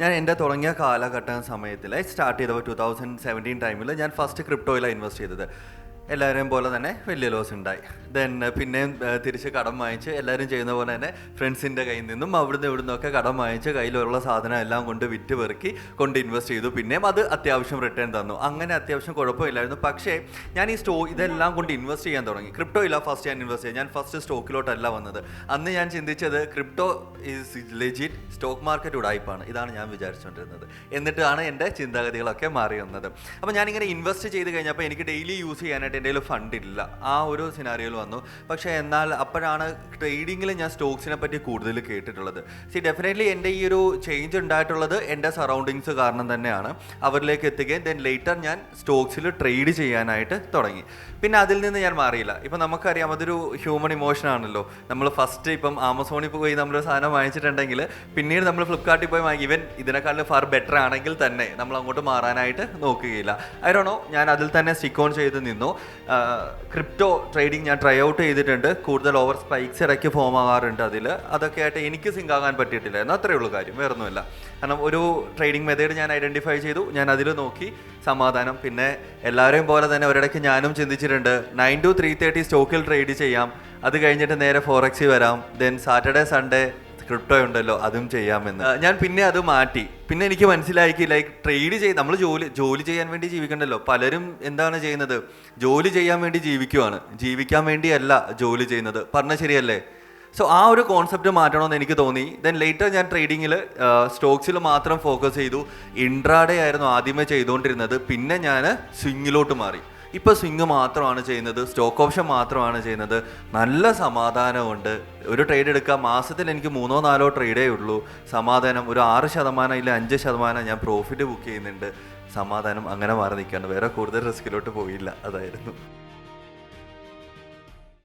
ഞാൻ എൻ്റെ തുടങ്ങിയ കാലഘട്ട സമയത്തിൽ സ്റ്റാർട്ട് ചെയ്തപ്പോൾ 2017 ടൈമിൽ ഞാൻ ഫസ്റ്റ് ക്രിപ്റ്റോയിലാണ് ഇൻവെസ്റ്റ് ചെയ്തത്. എല്ലാവരെയും പോലെ തന്നെ വലിയ ലോസ് ഉണ്ടായി. ദെൻ പിന്നെയും തിരിച്ച് കടം വാങ്ങിച്ച് എല്ലാവരും ചെയ്യുന്ന പോലെ തന്നെ ഫ്രണ്ട്സിൻ്റെ കയ്യിൽ നിന്നും അവിടുന്ന് ഇവിടുന്നൊക്കെ കടം വാങ്ങിച്ച് കയ്യിലുള്ള സാധനം എല്ലാം കൊണ്ട് വിറ്റ് പെറുക്കി കൊണ്ട് ഇൻവെസ്റ്റ് ചെയ്തു. പിന്നെയും അത് അത്യാവശ്യം റിട്ടേൺ തന്നു. അങ്ങനെ അത്യാവശ്യം കുഴപ്പമില്ലായിരുന്നു. പക്ഷേ ഞാൻ ഈ ഇതെല്ലാം കൊണ്ട് ഇൻവെസ്റ്റ് ചെയ്യാൻ തുടങ്ങി. ക്രിപ്റ്റോയില്ല ഫസ്റ്റ് ഞാൻ ഇൻവെസ്റ്റ് ചെയ്യാൻ. ഞാൻ ഫസ്റ്റ് സ്റ്റോക്കിലോട്ടല്ല വന്നത്. അന്ന് ഞാൻ ചിന്തിച്ചത് crypto is legit, stock market ഉടായ്പാണ്, ഇതാണ് ഞാൻ വിചാരിച്ചുകൊണ്ടിരുന്നത്. എന്നിട്ടാണ് എൻ്റെ ചിന്താഗതികളൊക്കെ മാറി വന്നത്. അപ്പോൾ ഞാനിങ്ങനെ ഇൻവെസ്റ്റ് ചെയ്ത് കഴിഞ്ഞപ്പോൾ എനിക്ക് ഡെയിലി യൂസ് ചെയ്യാനായിട്ട് എൻ്റെ കയ്യിൽ ഫണ്ട് ഇല്ല. ആ ഒരു സിനാരിയോയിൽ വന്നു. പക്ഷേ എന്നാൽ അപ്പോഴാണ് ട്രേഡിങ്ങിൽ ഞാൻ സ്റ്റോക്സിനെ പറ്റി കൂടുതൽ കേട്ടിട്ടുള്ളത്. ഡെഫിനറ്റ്ലി എൻ്റെ ഈ ഒരു ചേഞ്ച് ഉണ്ടായിട്ടുള്ളത് എൻ്റെ സറൗണ്ടിങ്സ് കാരണം തന്നെയാണ്. അവരിലേക്ക് എത്തുകയും ദെൻ ലേറ്റർ ഞാൻ സ്റ്റോക്സിൽ ട്രേഡ് ചെയ്യാനായിട്ട് തുടങ്ങി. പിന്നെ അതിൽ നിന്ന് ഞാൻ മാറിയില്ല. ഇപ്പം നമുക്കറിയാം അതൊരു ഹ്യൂമൻ ഇമോഷൻ ആണല്ലോ. നമ്മൾ ഫസ്റ്റ് ഇപ്പം ആമസോണിൽ പോയി നമ്മളൊരു സാധനം വാങ്ങിച്ചിട്ടുണ്ടെങ്കിൽ പിന്നീട് നമ്മൾ ഫ്ലിപ്കാർട്ടിൽ പോയി വാങ്ങി ഈവൻ ഇതിനേക്കാളും ഫാർ ബെറ്റർ ആണെങ്കിൽ തന്നെ നമ്മൾ അങ്ങോട്ട് മാറാനായിട്ട് നോക്കുകയില്ല. ഐ ഞാൻ അതിൽ തന്നെ സ്റ്റിക്ക് ഓൺ ചെയ്ത് നിന്നു. ക്രിപ്റ്റോ ട്രേഡിങ് ഞാൻ ട്രൈ ഔട്ട് ചെയ്തിട്ടുണ്ട്. കൂടുതൽ ഓവർ സ്പൈക്സ് ഇടയ്ക്ക് ഫോം ആകാറുണ്ട്. അതൊക്കെ ആയിട്ട് എനിക്ക് സിങ്ക് ആകാൻ പറ്റിയിട്ടില്ലായിരുന്നു. അത്രയേ ഉള്ളൂ കാര്യം, വേറൊന്നുമില്ല. കാരണം ഒരു ട്രേഡിംഗ് മെത്തേഡ് ഞാൻ ഐഡൻറ്റിഫൈ ചെയ്തു, ഞാൻ അതിൽ നോക്കി സമാധാനം. പിന്നെ എല്ലാവരെയും പോലെ തന്നെ ഒരിടയ്ക്ക് ഞാനും ചിന്തിച്ചിട്ടുണ്ട് 9 to 3:30 സ്റ്റോക്കിൽ ട്രേഡ് ചെയ്യാം, അത് കഴിഞ്ഞിട്ട് നേരെ ഫോറക്സിൽ വരാം, ദെൻ സാറ്റർഡേ സൺഡേ ക്രിപ്റ്റോ ഉണ്ടല്ലോ അതും ചെയ്യാമെന്ന്. ഞാൻ പിന്നെ അത് മാറ്റി. പിന്നെ എനിക്ക് മനസ്സിലാക്കി ട്രേഡ് ചെയ്ത് നമ്മൾ ജോലി ചെയ്യാൻ വേണ്ടി ജീവിക്കണ്ടല്ലോ. പലരും എന്താണ് ചെയ്യുന്നത്, ജോലി ചെയ്യാൻ വേണ്ടി ജീവിക്കുവാണ്, ജീവിക്കാൻ വേണ്ടിയല്ല ജോലി ചെയ്യുന്നത്. പറഞ്ഞ ശരിയല്ലേ? ആ ഒരു കോൺസെപ്റ്റ് മാറ്റണമെന്ന് എനിക്ക് തോന്നി. ദെൻ ലേറ്റർ ഞാൻ ട്രേഡിങ്ങിൽ സ്റ്റോക്സിൽ മാത്രം ഫോക്കസ് ചെയ്തു. ഇൻട്രാഡേ ആയിരുന്നു ആദ്യമേ ചെയ്തുകൊണ്ടിരുന്നത്. പിന്നെ ഞാൻ സ്വിങ്ങിലോട്ട് മാറി. ഇപ്പോൾ സ്വിങ് മാത്രമാണ് ചെയ്യുന്നത്, സ്റ്റോക്ക് ഓപ്ഷൻ മാത്രമാണ് ചെയ്യുന്നത്. നല്ല സമാധാനമുണ്ട്. ഒരു ട്രേഡ് എടുക്കുക, മാസത്തിൽ എനിക്ക് 3-4 ട്രേഡേ ഉള്ളൂ. സമാധാനം. ഒരു 6% ഇല്ല 5% ഞാൻ പ്രോഫിറ്റ് ബുക്ക് ചെയ്യുന്നുണ്ട്. സമാധാനം. അങ്ങനെ മാറി നിൽക്കുകയാണ്. വേറെ കൂടുതൽ റിസ്കിലോട്ട് പോയില്ല. അതായിരുന്നു.